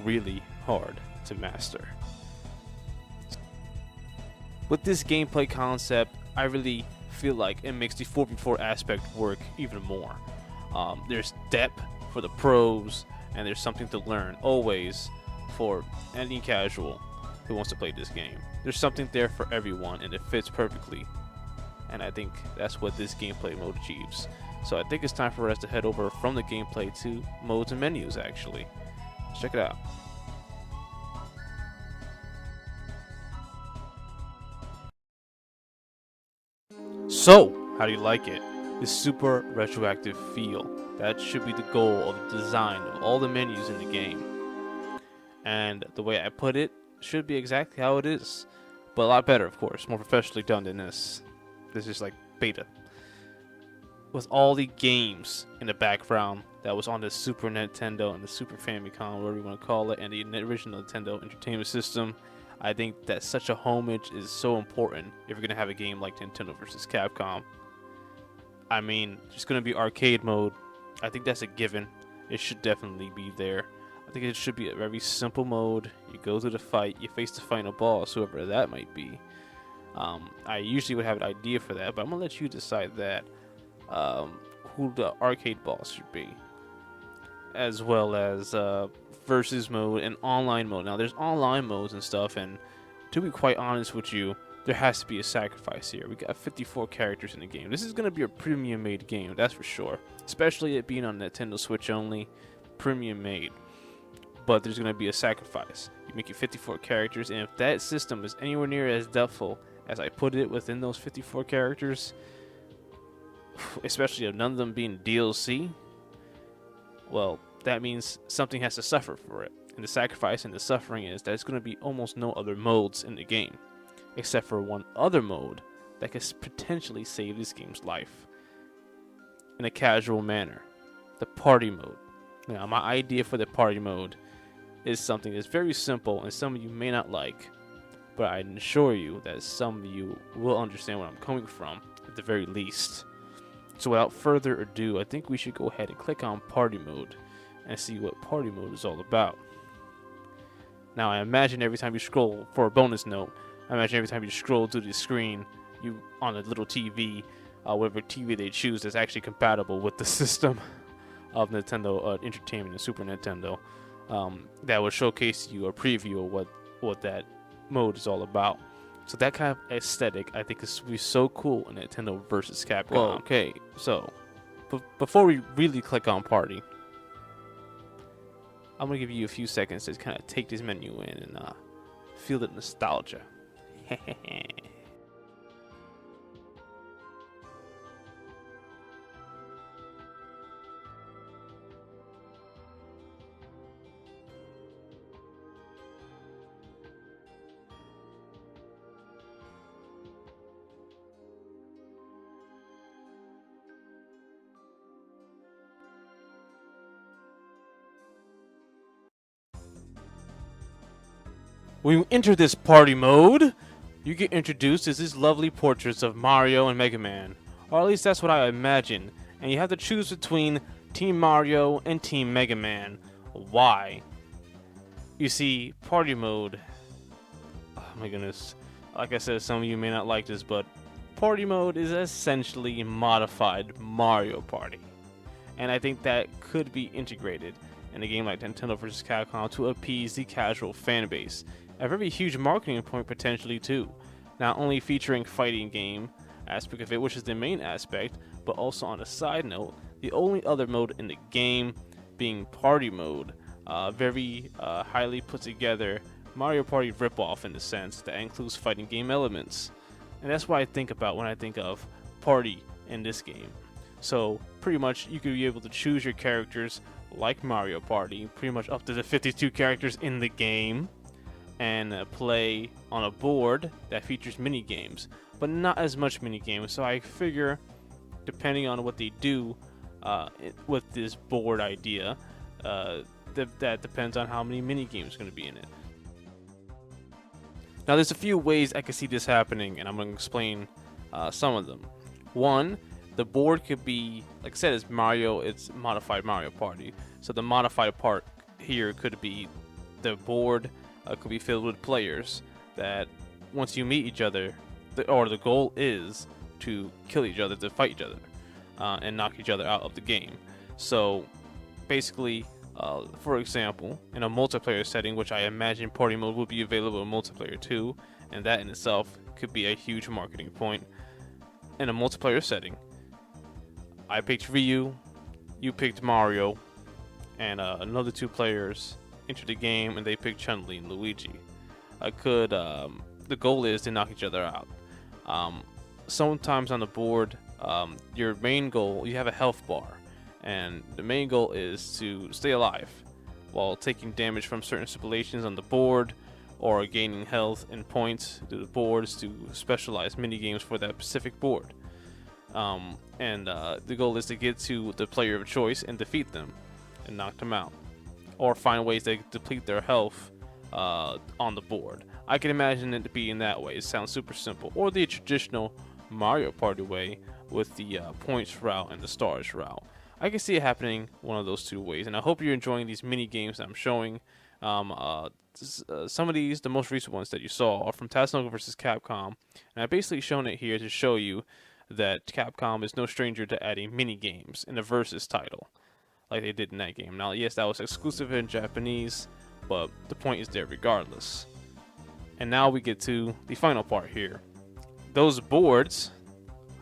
really hard to master. With this gameplay concept, I really feel like it makes the 4v4 aspect work even more. There's depth for the pros, and there's something to learn always for any casual who wants to play this game. There's something there for everyone, and it fits perfectly. And I think that's what this gameplay mode achieves. So I think it's time for us to head over from the gameplay to modes and menus, actually. Let's check it out. So, how do you like it? This super retroactive feel. That should be the goal of the design of all the menus in the game. And the way I put it should be exactly how it is. But a lot better, of course. More professionally done than this. This is like beta. With all the games in the background that was on the Super Nintendo and the Super Famicom, whatever you want to call it, and the original Nintendo Entertainment System, I think that such a homage is so important if you're going to have a game like Nintendo vs. Capcom. I mean, there's going to be arcade mode. I think that's a given. It should definitely be there. I think it should be a very simple mode. You go through the fight, you face the final boss, whoever that might be. I usually would have an idea for that, but I'm going to let you decide that. Who the arcade boss should be. As well as versus mode and online mode. Now there's online modes and stuff, and to be quite honest with you, there has to be a sacrifice here. We got 54 characters in the game. This is going to be a premium made game, that's for sure. Especially it being on Nintendo Switch only, premium made. But there's going to be a sacrifice. You make it 54 characters, and if that system is anywhere near as depthful as I put it within those 54 characters, especially if none of them being DLC, well, that means something has to suffer for it. And the sacrifice and the suffering is that it's going to be almost no other modes in the game, except for one other mode that could potentially save this game's life in a casual manner: the party mode. Now, my idea for the party mode is something that's very simple, and some of you may not like, but I assure you that some of you will understand where I'm coming from, at the very least. So without further ado, I think we should go ahead and click on party mode and see what party mode is all about. Now, I imagine every time you scroll, for a bonus note, I imagine every time you scroll through the screen, you on a little TV, whatever TV they choose that's actually compatible with the system of Nintendo Entertainment and Super Nintendo, that will showcase you a preview of what that mode is all about. So that kind of aesthetic, I think, is so cool in Nintendo vs. Capcom. Well, okay, so before we really click on party, I'm gonna give you a few seconds to kind of take this menu in and feel the nostalgia. When you enter this party mode, you get introduced as these lovely portraits of Mario and Mega Man. Or at least that's what I imagine. And you have to choose between Team Mario and Team Mega Man. Why? You see, party mode... Oh my goodness. Like I said, some of you may not like this, but party mode is essentially modified Mario Party. And I think that could be integrated in a game like Nintendo vs. Capcom to appease the casual fan base. A very huge marketing point potentially too. Not only featuring fighting game aspect of it, which is the main aspect, but also on a side note, the only other mode in the game being party mode. Very highly put together Mario Party ripoff in the sense that includes fighting game elements. And that's what I think about when I think of party in this game. So pretty much you could be able to choose your characters like Mario Party, pretty much up to the 52 characters in the game, and play on a board that features mini games, but not as much mini games. So I figure, depending on what they do with this board idea, that depends on how many mini games are going to be in it. Now, there's a few ways I can see this happening, and I'm going to explain some of them. One, the board could be, like I said, it's Mario, it's modified Mario Party. So the modified part here could be the board could be filled with players that once you meet each other, the goal is to kill each other, to fight each other, and knock each other out of the game. So basically, for example, in a multiplayer setting, which I imagine party mode will be available in multiplayer too, and that in itself could be a huge marketing point. In a multiplayer setting, I picked Ryu, you picked Mario, and another 2 players entered the game and they picked Chun-Li and Luigi. The goal is to knock each other out. Sometimes on the board, your main goal, you have a health bar, and the main goal is to stay alive while taking damage from certain stipulations on the board, or gaining health and points to the boards to specialized mini games for that specific board. The goal is to get to the player of choice and defeat them and knock them out, or find ways to deplete their health on the board. I can imagine it to be in that way. It sounds super simple, or the traditional Mario Party way with the points route and the stars route. I can see it happening one of those 2 ways, and I hope you're enjoying these mini games that I'm showing. Some of these, the most recent ones that you saw, are from Tatsunoko vs. Capcom, and I've basically shown it here to show you that Capcom is no stranger to adding mini games in a versus title, like they did in that game. Now, yes, that was exclusive in Japanese, but the point is there regardless. And now we get to the final part here. Those boards,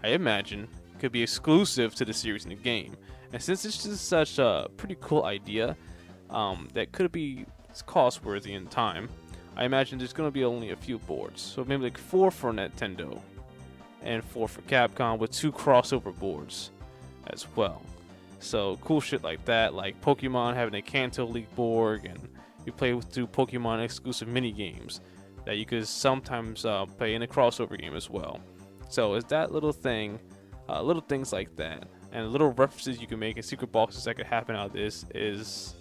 I imagine, could be exclusive to the series in the game. And since it's just such a pretty cool idea that could be cost worthy in time, I imagine there's going to be only a few boards. So maybe like 4 for Nintendo and 4 for Capcom, with 2 crossover boards as well. So cool shit like that, like Pokemon having a Kanto League board, and you play with 2 Pokemon exclusive mini games that you could sometimes play in a crossover game as well. So it's that little thing, little things like that, and little references you can make in secret boxes that could happen out of this is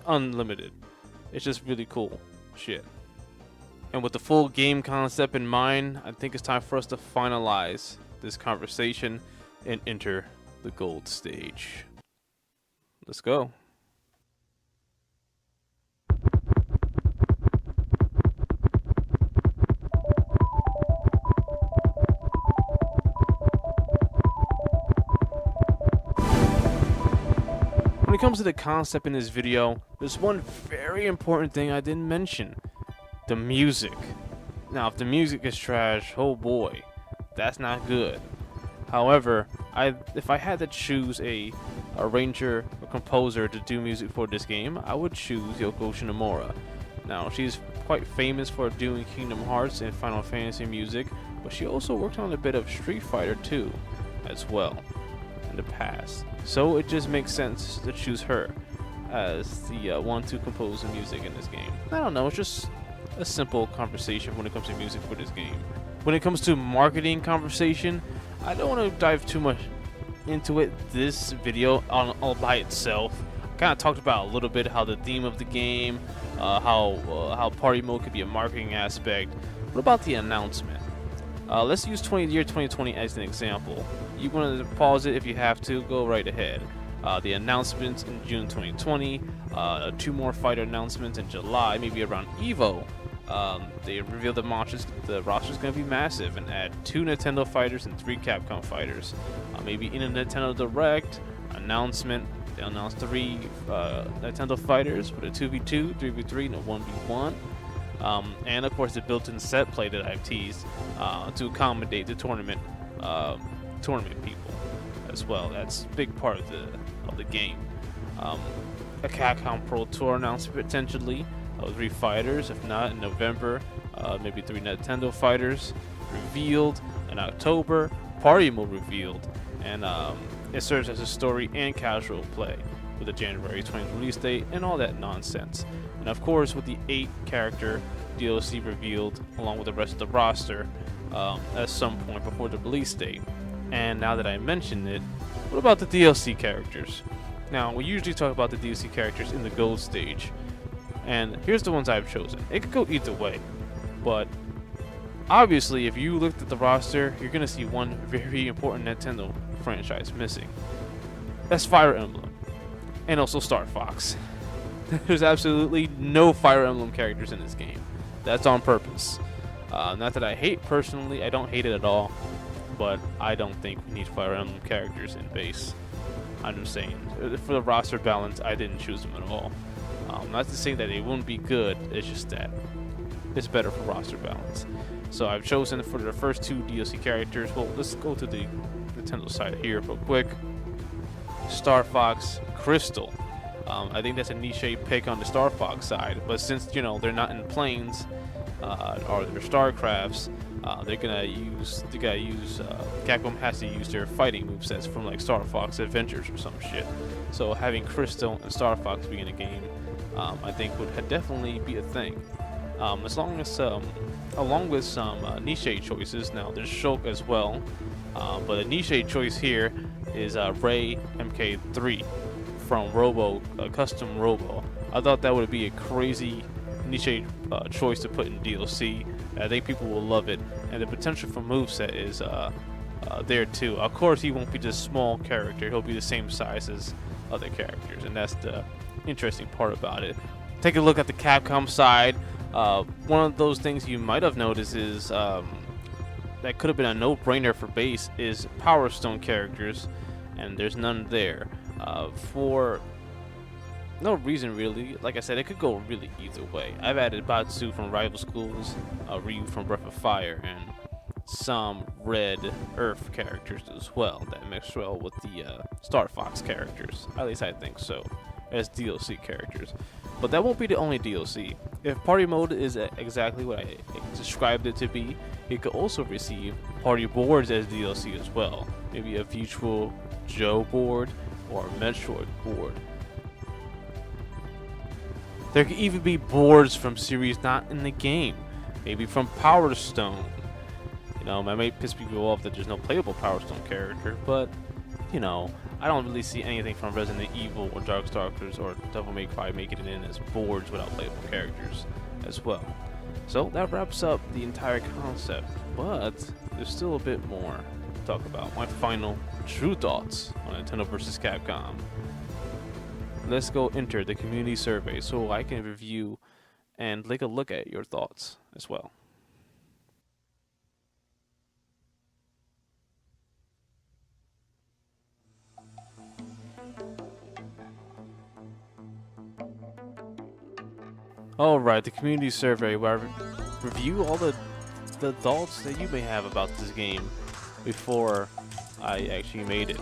unlimited. It's just really cool shit. And with the full game concept in mind, I think it's time for us to finalize this conversation and enter the gold stage. Let's go. When it comes to the concept in this video, there's one very important thing I didn't mention: the music. Now, if the music is trash, oh boy, that's not good. However, if I had to choose a arranger or composer to do music for this game, I would choose Yoko Shinomura. Now, she's quite famous for doing Kingdom Hearts and Final Fantasy music, but she also worked on a bit of Street Fighter 2 as well in the past. So it just makes sense to choose her as the one to compose the music in this game. I don't know, it's just a simple conversation when it comes to music for this game. When it comes to marketing conversation, I don't want to dive too much into it this video all by itself. I kind of talked about a little bit how the theme of the game, how party mode could be a marketing aspect. What about the announcement? Let's use year 2020 as an example. You want to pause it if you have to, go right ahead. The announcements in June 2020, 2 more fighter announcements in July, maybe around EVO. They revealed the roster's going to be massive and add 2 Nintendo fighters and 3 Capcom fighters. Maybe in a Nintendo Direct announcement, they announced 3 Nintendo fighters with a 2v2, 3v3, and a 1v1. And of course the built-in set play that I've teased to accommodate the tournament people as well. That's a big part of the game. A Capcom Pro Tour announcement potentially of 3 fighters, if not in November, maybe 3 Nintendo fighters revealed in October, party mode revealed, and it serves as a story and casual play with a January 20th release date and all that nonsense. And of course with the 8 character DLC revealed along with the rest of the roster at some point before the release date. And now that I mentioned it, what about the DLC characters? Now, we usually talk about the DLC characters in the gold stage, and here's the ones I've chosen. It could go either way, but obviously if you looked at the roster, you're going to see one very important Nintendo franchise missing. That's Fire Emblem, and also Star Fox. There's absolutely no Fire Emblem characters in this game. That's on purpose. Not that I hate personally, I don't hate it at all, but I don't think we need Fire Emblem characters in base. I'm just saying, for the roster balance, I didn't choose them at all. Not to say that they wouldn't be good, it's just that it's better for roster balance. So I've chosen for the first 2 DLC characters. Well, let's go to the Nintendo side here real quick. Star Fox, Crystal. I think that's a niche pick on the Star Fox side, but since, you know, they're not in planes or they're Starcrafts, Capcom has to use their fighting movesets from like Star Fox Adventures or some shit. So having Crystal and Star Fox be in a game, I think would definitely be a thing. As long as along with some niche choices. Now there's Shulk as well, but a niche choice here is Ray MK3 from Custom Robo. I thought that would be a crazy niche choice to put in DLC. I think people will love it, and the potential for moveset is there too. Of course, he won't be just small character; he'll be the same size as other characters, and that's the interesting part about it. Take a look at the Capcom side. One of those things you might have noticed is that could have been a no-brainer for base is Power Stone characters, and there's none there. For no reason really. Like I said, it could go really either way. I've added Batsu from Rival Schools, Ryu from Breath of Fire, and some Red Earth characters as well that mix well with the Star Fox characters. At least I think so, as DLC characters. But that won't be the only DLC. If party mode is exactly what I described it to be, it could also receive party boards as DLC as well. Maybe a Virtual Joe board or a Metroid board. There could even be boards from series not in the game. Maybe from Power Stone. You know, I may piss people off that there's no playable Power Stone character, but, you know, I don't really see anything from Resident Evil or Darkstalkers or Devil May Cry making it in as boards without playable characters as well. So that wraps up the entire concept, but there's still a bit more to talk about. My final true thoughts on Nintendo vs. Capcom. Let's go enter the community survey so I can review and take a look at your thoughts as well. Alright, the community survey where I review all the thoughts that you may have about this game before I actually made it.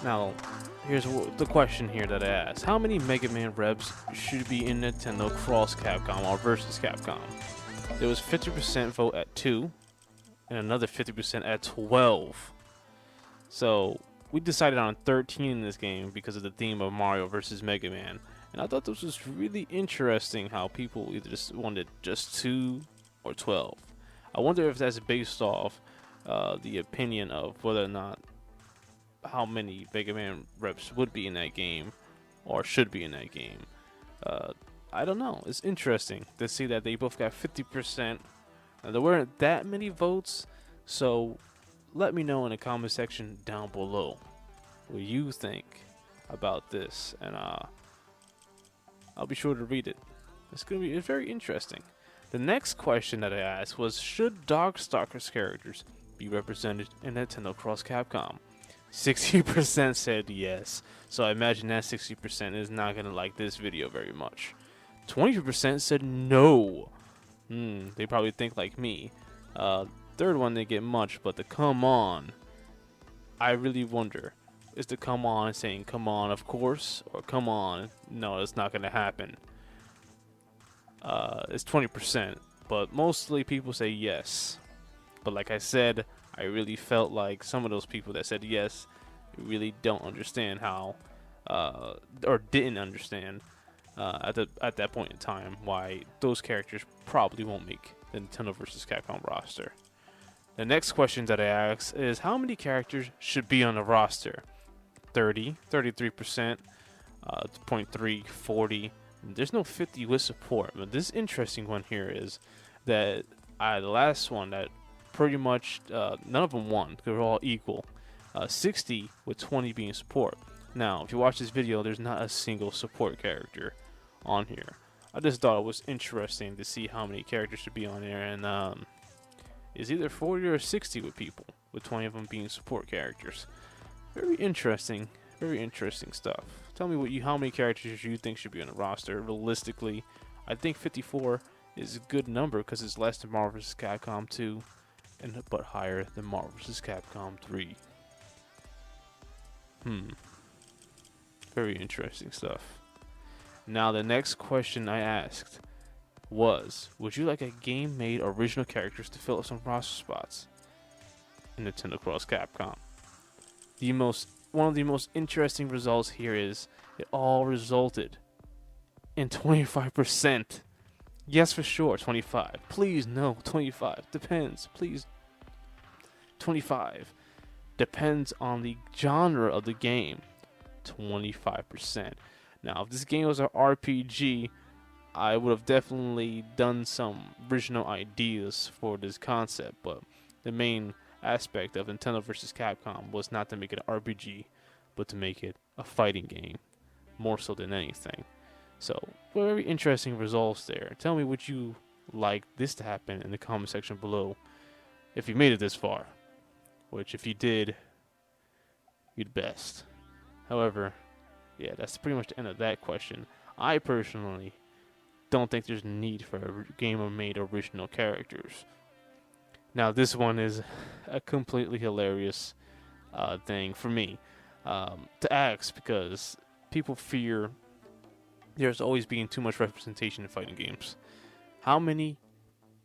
Now, here's the question here that I asked. How many Mega Man reps should be in Nintendo Cross Capcom or versus Capcom? There was 50% vote at 2 and another 50% at 12. So we decided on 13 in this game because of the theme of Mario versus Mega Man. And I thought this was really interesting how people either just wanted just 2 or 12. I wonder if that's based off the opinion of whether or not how many Mega Man reps would be in that game or should be in that game. I don't know. It's interesting to see that they both got 50%. And there weren't that many votes, so let me know in the comment section down below what you think about this, and I'll be sure to read it. It's very interesting. The next question that I asked was, should Darkstalkers characters be represented in Nintendo Cross Capcom? 60% said yes, so I imagine that 60% is not gonna like this video very much. 20% said no. They probably think like me. Third one didn't get much, but the come on, I really wonder, is the come on saying come on of course, or come on no, it's not gonna happen? It's 20%, but mostly people say yes. But like I said, I really felt like some of those people that said yes really don't understand how, or didn't understand at that point in time why those characters probably won't make the Nintendo vs. Capcom roster. The next question that I asked is, how many characters should be on the roster? 30, 33%, 0.3, 40. There's no 50 with support, but this interesting one here is that the last one that pretty much none of them won. They were all equal. 60 with 20 being support. Now, if you watch this video, there's not a single support character on here. I just thought it was interesting to see how many characters should be on there, and it's either 40 or 60 with people, with 20 of them being support characters. Very interesting stuff. Tell me how many characters you think should be on the roster. Realistically, I think 54 is a good number because it's less than Marvel vs. Capcom 2, but higher than Marvel vs. Capcom 3. Very interesting stuff. Now, the next question I asked was, would you like a game made original characters to fill up some roster spots in Nintendo Cross Capcom? One of the most interesting results here is it all resulted in 25%. Yes, for sure, 25. Please, no, 25. Depends, please. 25. Depends on the genre of the game. 25%. Now, if this game was an RPG, I would have definitely done some original ideas for this concept, but the main aspect of Nintendo vs. Capcom was not to make it an RPG, but to make it a fighting game, more so than anything. So, very interesting results there. Tell me what you like this to happen in the comment section below if you made it this far, which if you did, you'd best. However, yeah, that's pretty much the end of that question. I personally don't think there's need for a game made original characters. Now, this one is a completely hilarious thing for me to ask, because people fear there's always being too much representation in fighting games. How many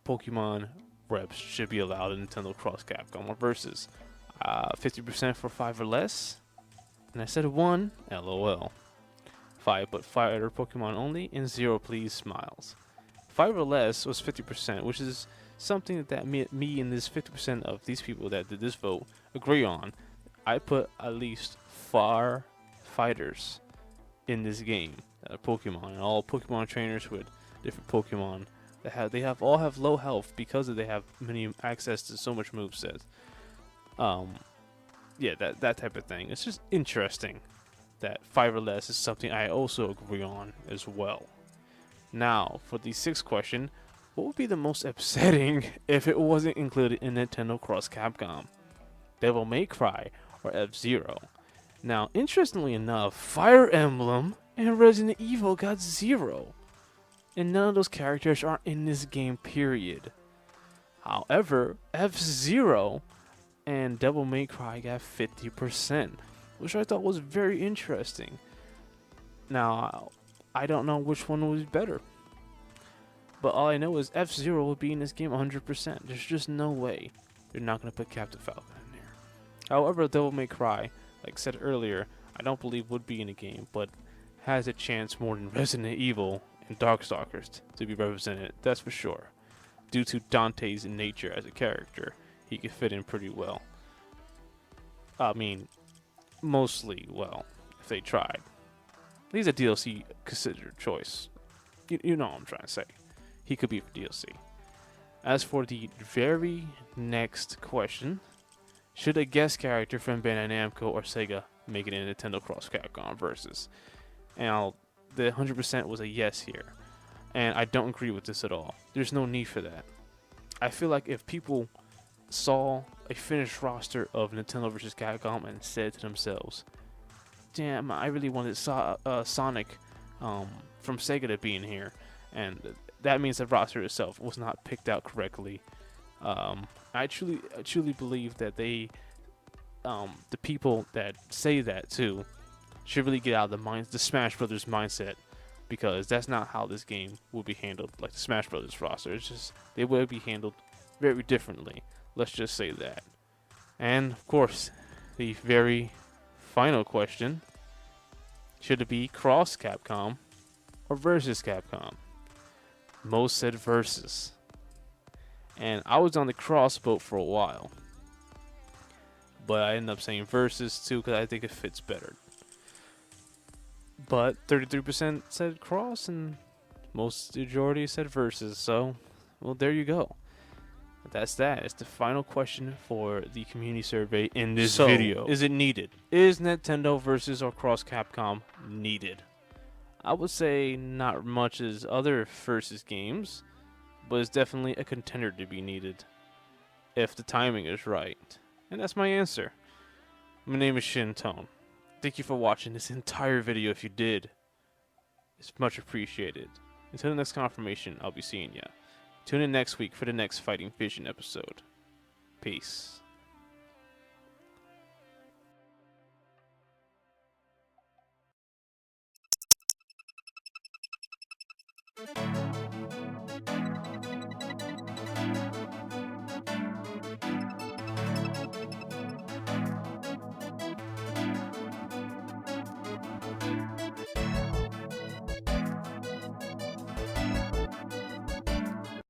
Pokemon reps should be allowed in Nintendo Cross Capcom or Versus? 50% for 5 or less? And I said 1, LOL. 5 but fighter Pokemon only, and 0 please smiles. 5 or less was 50%, which is something that me and this 50% of these people that did this vote agree on. I put at least 4 fighters in this game, Pokemon, and all Pokemon trainers with different Pokemon that all have low health because they have many access to so much moveset. Yeah, that type of thing. It's just interesting that 5 or less is something I also agree on as well. Now, for the 6th question, what would be the most upsetting if it wasn't included in Nintendo Cross Capcom? Devil May Cry or F-Zero? Now, interestingly enough, Fire Emblem and Resident Evil got 0, and none of those characters are in this game, period. However, F-Zero and Devil May Cry got 50%, which I thought was very interesting. Now, I don't know which one was better, but all I know is F-Zero will be in this game 100%. There's just no way they're not going to put Captain Falcon in there. However, Devil May Cry, like I said earlier, I don't believe would be in the game, but has a chance more than Resident Evil and Darkstalkers to be represented, that's for sure. Due to Dante's nature as a character, he could fit in pretty well. I mean, mostly well, if they tried. He's a DLC considered choice. You know what I'm trying to say. He could be for DLC. As for the very next question, should a guest character from Bandai Namco or Sega make it in Nintendo Cross Capcom Versus? And the 100% was a yes here. And I don't agree with this at all. There's no need for that. I feel like if people saw a finished roster of Nintendo vs. Capcom and said to themselves, damn, I really wanted Sonic from Sega to be in here, and that means the roster itself was not picked out correctly. I truly believe that they, the people that say that too, should really get out of the Smash Brothers mindset, because that's not how this game will be handled. Like the Smash Brothers roster, it's just they will be handled very differently. Let's just say that. And of course, the very final question: should it be Cross Capcom or Versus Capcom? Most said Versus, and I was on the Cross boat for a while, but I ended up saying Versus too because I think it fits better. But 33% said Cross, and most majority said Versus. So, well, there you go. That's that. It's the final question for the community survey in this video. Is it needed? Is Nintendo Versus or Cross Capcom needed? I would say not much as other versus games, but it's definitely a contender to be needed if the timing is right. And that's my answer. My name is SHINTONE. Thank you for watching this entire video if you did. It's much appreciated. Until the next confirmation, I'll be seeing ya. Tune in next week for the next Fighting Vision episode. Peace.